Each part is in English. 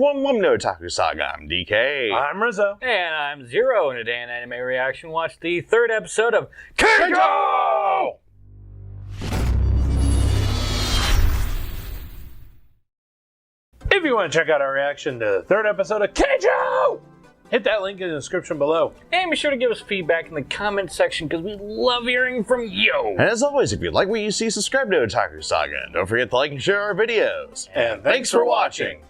everyone, welcome to Otaku Saga. I'm DK. I'm Rizzo. And I'm Zero. And today in Anime Reaction, watch the third episode of Keijo! If you want to check out our reaction to the third episode of Keijo, hit that link in the description below. And be sure to give us feedback in the comment section because we love hearing from you. And as always, if you like what you see, subscribe to Otaku Saga. And don't forget to like and share our videos. And thanks for watching.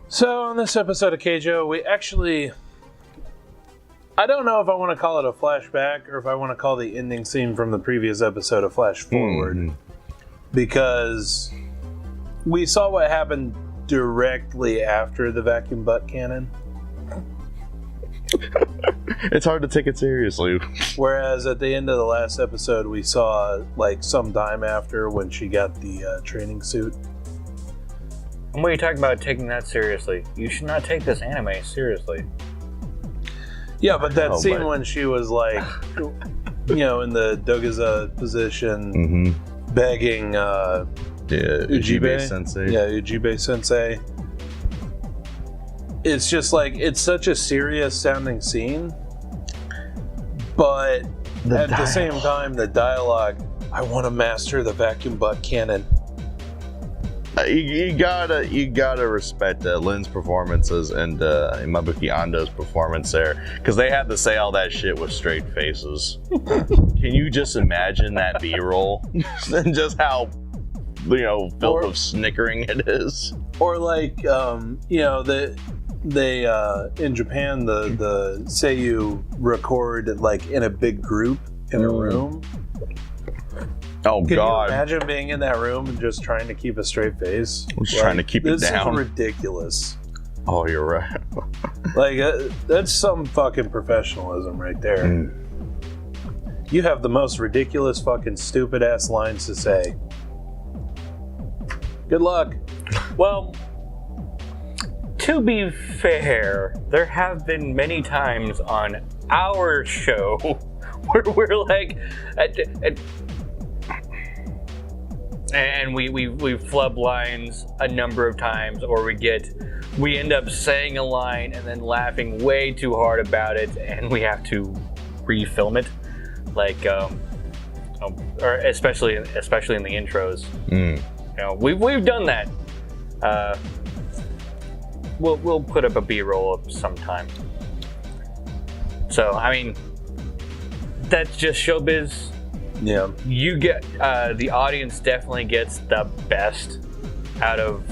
So on this episode of Keijo, we actually... I don't know if I want to call it a flashback or if I want to call the ending scene from the previous episode a flash forward. Because we saw what happened directly after the vacuum butt cannon. It's hard to take it seriously. Whereas at the end of the last episode, we saw like some time after when she got the training suit. And what are you talking about taking that seriously? You should not take this anime seriously. Yeah, but that scene when she was like, you know, in the Dogaza position, begging Ujibe Sensei. Yeah, Ujibe Sensei. It's just like, it's such a serious sounding scene, but at the same time, the dialogue, I want to master the vacuum butt cannon. You gotta respect Lynn's performances and Mabuki Ando's performance there, because they had to say all that shit with straight faces. Can you just imagine that B-roll and just how, you know, filled with snickering it is? Or like, you know, they in Japan the seiyuu record like in a big group in a room. Oh, Can God. you imagine being in that room and just trying to keep a straight face? Just trying to keep it down. This is ridiculous. Oh, you're right. Like, that's some fucking professionalism right there. You have the most ridiculous fucking stupid ass lines to say. Good luck. Well, to be fair, there have been many times on our show where we're like... And we flub lines a number of times, or we end up saying a line and then laughing way too hard about it, and we have to refilm it, like or especially in the intros. You know, we've done that. We'll put up a B-roll of sometime. So I mean, that's just showbiz. Yeah. You get the audience definitely gets the best out of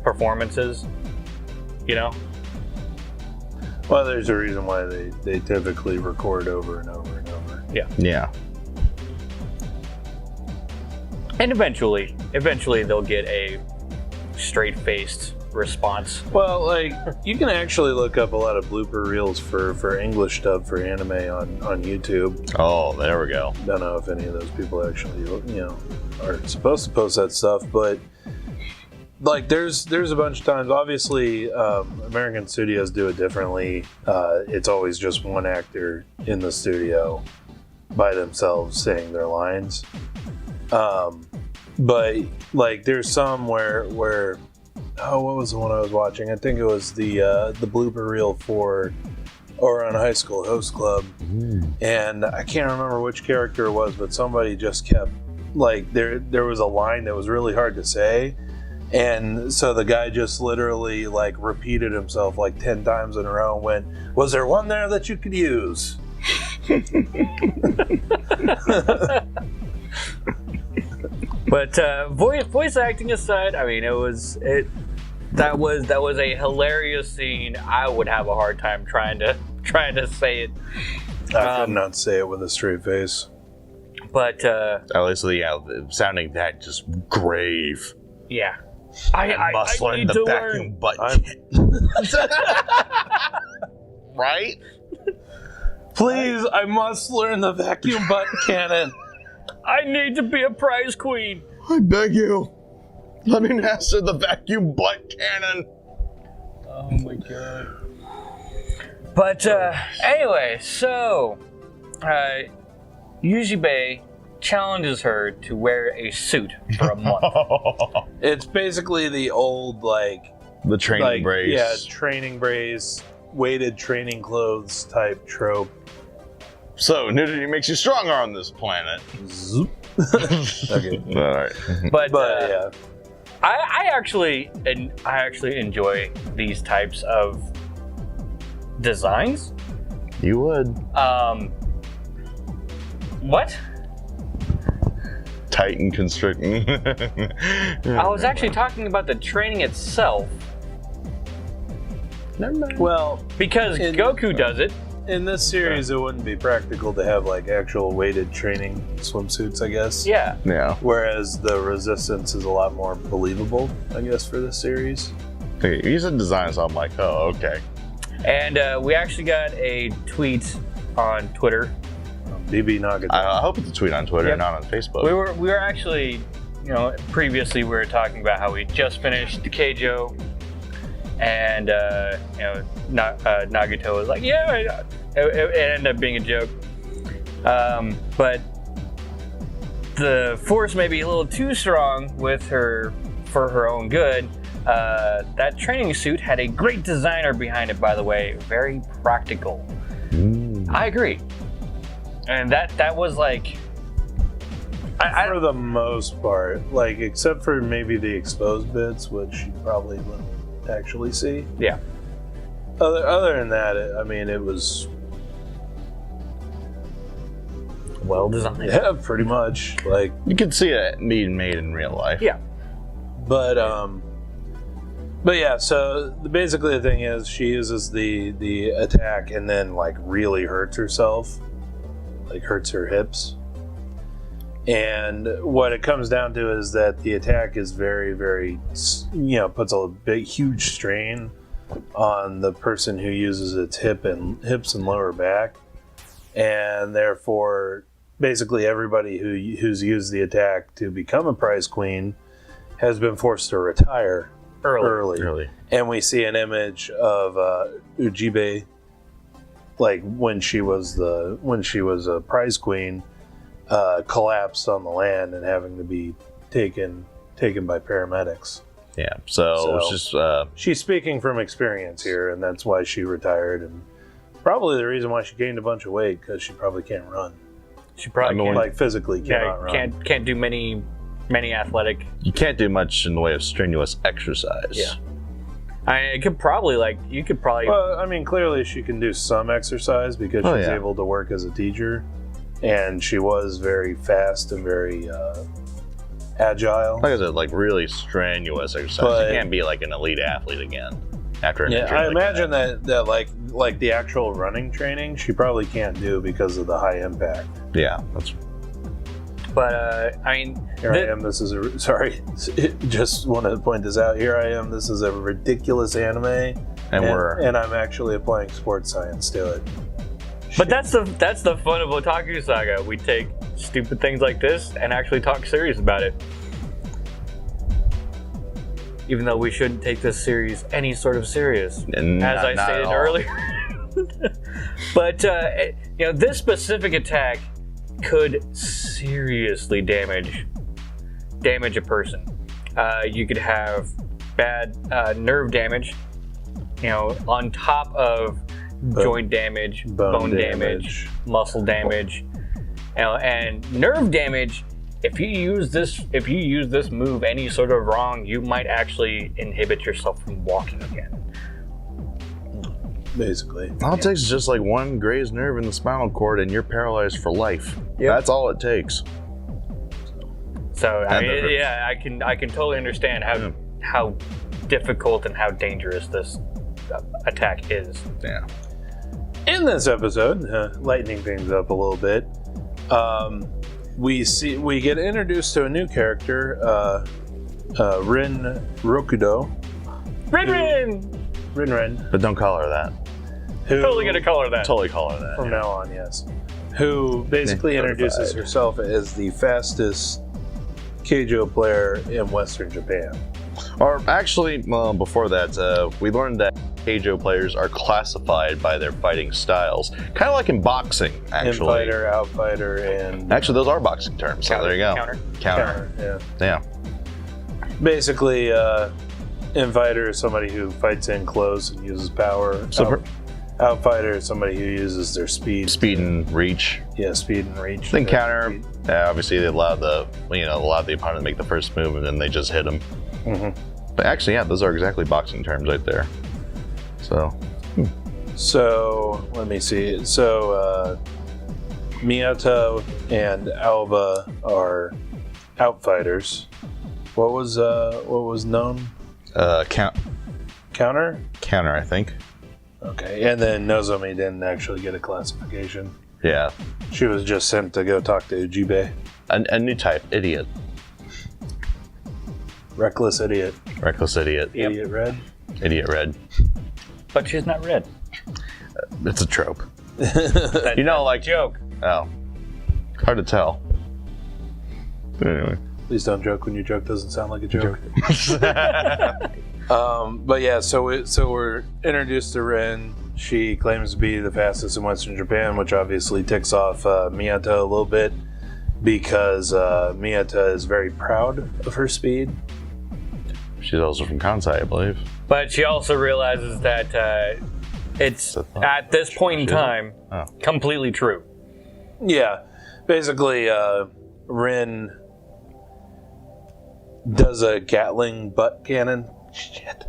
performances, you know? Well, there's a reason why they typically record over and over and over. Yeah. Yeah. And eventually they'll get a straight-faced response. Well, like, you can actually look up a lot of blooper reels for English dub for anime on YouTube. Oh, there we go. Don't know if any of those people actually, you know, are supposed to post that stuff, but like, there's a bunch of times. Obviously, American studios do it differently. It's always just one actor in the studio by themselves saying their lines. But like, there's some where oh, what was the one I was watching? I think it was the blooper reel for Ouran High School Host Club, and I can't remember which character it was, but somebody just kept, like, there was a line that was really hard to say, and so the guy just literally like repeated himself like 10 times in a row and went, "Was there one there that you could use?" But voice acting aside, I mean, that was a hilarious scene. I would have a hard time trying to say it. I could not say it with a straight face. But At least, yeah, sounding that just grave. yeah, I must learn the vacuum butt. Right? Please, I must learn the vacuum butt cannon. I need to be a prize queen. I beg you. Let me master the vacuum butt cannon. Oh my god. But anyway, so Ujibe challenges her to wear a suit for a month. It's basically the old, like, The training brace. Yeah, training brace, weighted training clothes type trope. So, nudity makes you stronger on this planet. Zoop. Okay. All right. But yeah. I actually enjoy these types of designs. You would. What? Tighten constricting. I was actually talking about the training itself. Never mind. Well, Because Goku does it. in this series, it wouldn't be practical to have like actual weighted training swimsuits, I guess. Yeah. Yeah. Whereas the resistance is a lot more believable, I guess, for this series. You said design, so I'm like, oh, okay. And we actually got a tweet on Twitter. BB Nugget. I hope it's a tweet on Twitter, Yep. not on Facebook. We were actually, previously we were talking about how we just finished the Keijo, and Nagato was like, yeah, it ended up being a joke. But the force may be a little too strong with her for her own good. That training suit had a great designer behind it, by the way, very practical. I agree. And that was like, for the most part, like except for maybe the exposed bits, which you probably wouldn't actually see. yeah. Other than that, it was Well designed. yeah, pretty much like. You can see it being made in real life. Yeah. But yeah. So basically, the thing is, she uses the attack and then like really hurts herself, like hurts her hips. And what it comes down to is that the attack is very, very, puts a huge strain on the person who uses its hips and lower back, and therefore, basically everybody who's used the attack to become a prize queen has been forced to retire early. And we see an image of Ujibe, like when she was a prize queen. Collapsed on the land and having to be taken by paramedics. Yeah. So it's just she's speaking from experience here, and that's why she retired, and probably the reason why she gained a bunch of weight, because she probably can't run. She probably can't, like physically cannot run. can't do many athletic. you can't do much in the way of strenuous exercise. Yeah. You could probably. Well, clearly she can do some exercise because she's able to work as a teacher. And she was very fast and very agile. Like I said, like really strenuous exercise. But, you can't be like an elite athlete again after an injury. I imagine that like the actual running training, she probably can't do because of the high impact. Yeah, that's. But Here I am. This is sorry. Just want to point this out. Here I am. This is a ridiculous anime, and I'm actually applying sports science to it. But that's the fun of Otaku Saga. We take stupid things like this and actually talk serious about it. Even though we shouldn't take this series any sort of serious, as I stated earlier. But this specific attack could seriously damage a person. You could have bad nerve damage, on top of joint damage, bone damage, muscle damage, and nerve damage. If you use this move any sort of wrong, you might actually inhibit yourself from walking again. Basically, All it takes is just like one grazed nerve in the spinal cord, and you're paralyzed for life. Yep. That's all it takes. So I can totally understand how difficult and how dangerous this attack is. Yeah. In this episode, lightening things up a little bit, we get introduced to a new character, Rin Rokudo. Rin. But don't call her that. Totally gonna call her that. Totally call her that. From now on, yes. Who basically introduces herself as the fastest Keijo player in Western Japan. Or actually, before that, we learned that Keijo players are classified by their fighting styles. Kind of like in boxing, actually. Infighter, outfighter, and... Actually, those are boxing terms, so there you go. Counter. Yeah. Basically, Infighter is somebody who fights in close and uses power. So Outsider is somebody who uses their speed. Speed and reach. Yeah, speed and reach. Then counter. Obviously, they allow the opponent to make the first move, and then they just hit them. Mm-hmm. But actually, yeah, those are exactly boxing terms right there. So let me see. So Miyato and Alba are outfighters. What was known? Counter. Counter, I think. Okay, and then Nozomi didn't actually get a classification. Yeah. She was just sent to go talk to Ujibee. A new type, idiot. Reckless idiot. Reckless idiot. Yep. Idiot red. Idiot red. But she's not red. It's a trope. That, You know, like joke. Oh, hard to tell. But anyway. Please don't joke when your joke doesn't sound like a joke. But yeah, so we're introduced to Rin. She claims to be the fastest in Western Japan, which obviously ticks off Miyato a little bit because Miyato is very proud of her speed. She's also from Kansai, I believe. But she also realizes that it's, at this point in time, completely true. Yeah, basically, Rin does a Gatling butt cannon. Shit.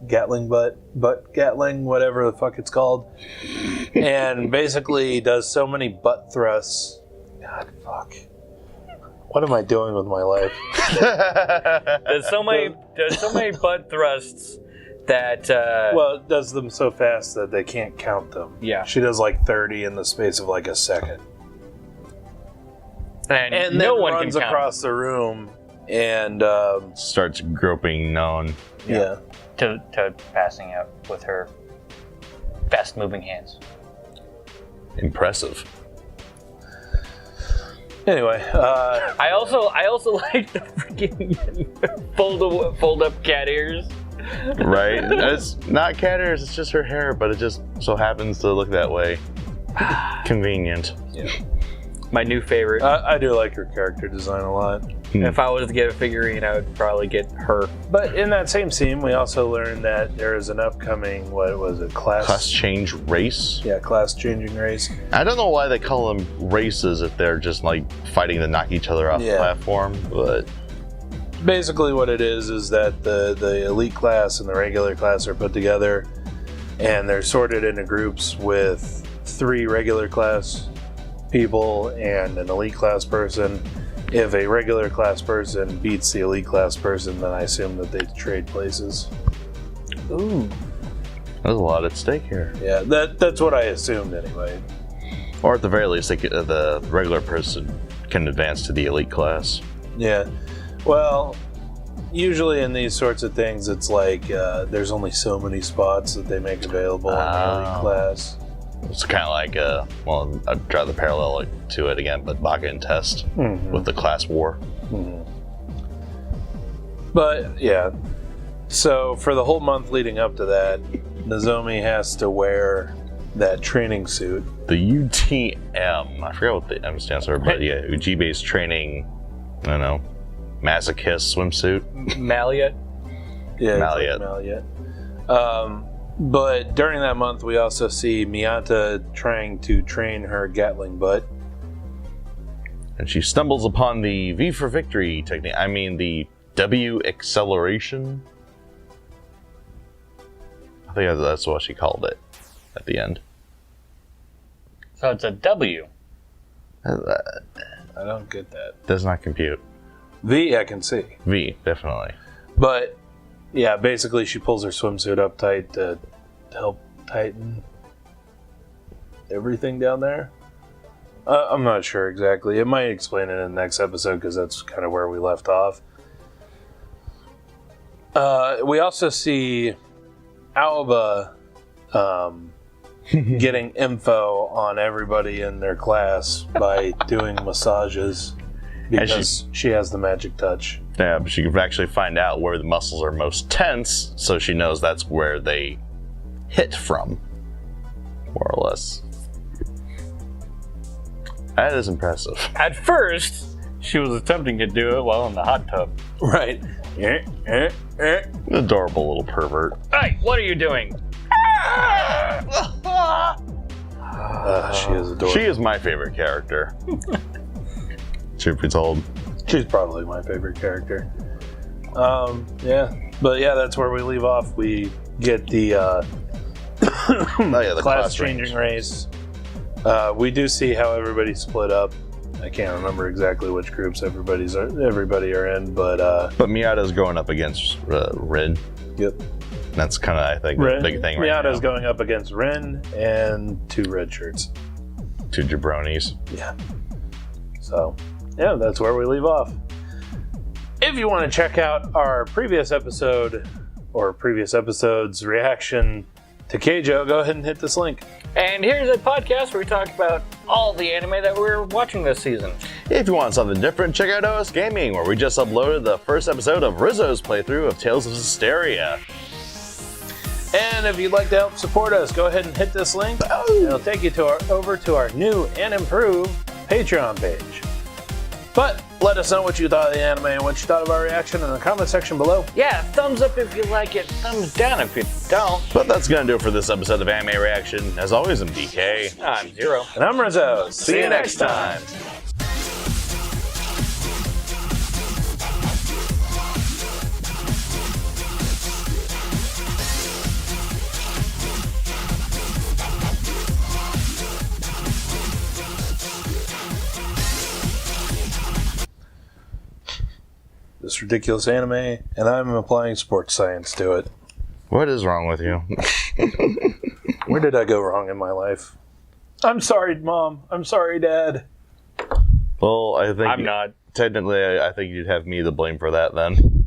Gatling butt Gatling, whatever the fuck it's called. And basically does so many butt thrusts. God, fuck. What am I doing with my life? There's so many butt thrusts that... Well, it does them so fast that they can't count them. Yeah. She does like 30 in the space of like a second. and no then one runs runs across the room and Starts groping known. yeah. To passing out with her fast-moving hands. Impressive. Anyway, I also like the freaking fold up cat ears. Right? It's not cat ears, it's just her hair, but it just so happens to look that way. Convenient. yeah. My new favorite. I do like her character design a lot. If I was to get a figurine, I would probably get her. But in that same scene, we also learned that there is an upcoming, what was it, Class change race? Yeah, class changing race. I don't know why they call them races if they're just like fighting to knock each other off the platform, but Basically what it is that the elite class and the regular class are put together and they're sorted into groups with 3 regular class people and an elite class person. If a regular class person beats the elite class person, then I assume that they trade places. Ooh. there's a lot at stake here. Yeah, that's what I assumed anyway. Or at the very least, the regular person can advance to the elite class. Yeah. Well, usually in these sorts of things, it's like there's only so many spots that they make available in the elite class. It's kind of like, well, I'd draw the parallel to it again, but Baka and Test with the class war. Mm-hmm. But, yeah. So, for the whole month leading up to that, Nozomi has to wear that training suit. The UTM, I forgot what the M stands for, but yeah, Ujibe's training, I don't know, masochist swimsuit. Maliot. Yeah, Maliet. Maliet. But during that month, we also see Miyata trying to train her Gatling butt. And she stumbles upon the V for victory technique. I mean, the W acceleration. I think that's what she called it at the end. So it's a W. I don't get that. Does not compute. V, I can see. V, definitely. But, yeah, basically she pulls her swimsuit up tight to help tighten everything down there. I'm not sure exactly. It might explain it in the next episode because that's kind of where we left off. We also see Alba getting info on everybody in their class by doing massages because she has the magic touch. Yeah, but she can actually find out where the muscles are most tense, so she knows that's where they hit from, more or less. That is impressive. At first, She was attempting to do it while in the hot tub. Right. Adorable little pervert. Hey, what are you doing? She is adorable. She is my favorite character. Truth be told. She's probably my favorite character. Yeah. But yeah, that's where we leave off. We get the, The class changing race. We do see how everybody's split up. I can't remember exactly which groups everybody are in, but Miyata's going up against Rin. yep. That's kind of, I think, the big thing right Miyata's now. going up against Rin and 2 red shirts. 2 jabronis. Yeah. So, yeah, that's where we leave off. If you want to check out our previous episode or previous episode's reaction to Keijo, go ahead and hit this link. And here's a podcast where we talk about all the anime that we're watching this season. If you want something different, check out OS Gaming, where we just uploaded the first episode of Rizzo's playthrough of Tales of Hysteria. And if you'd like to help support us, go ahead and hit this link. It'll take you over to our new and improved Patreon page. But let us know what you thought of the anime and what you thought of our reaction in the comment section below. Yeah, thumbs up if you like it, thumbs down if you don't. But that's going to do it for this episode of Anime Reaction. As always, I'm DK. I'm Zero. And I'm Rizzo. See you next time. This ridiculous anime, and I'm applying sports science to it. What is wrong with you? Where did I go wrong in my life? I'm sorry, Mom. I'm sorry, Dad. Well, I think I'm not. Technically, I think you'd have me to blame for that then.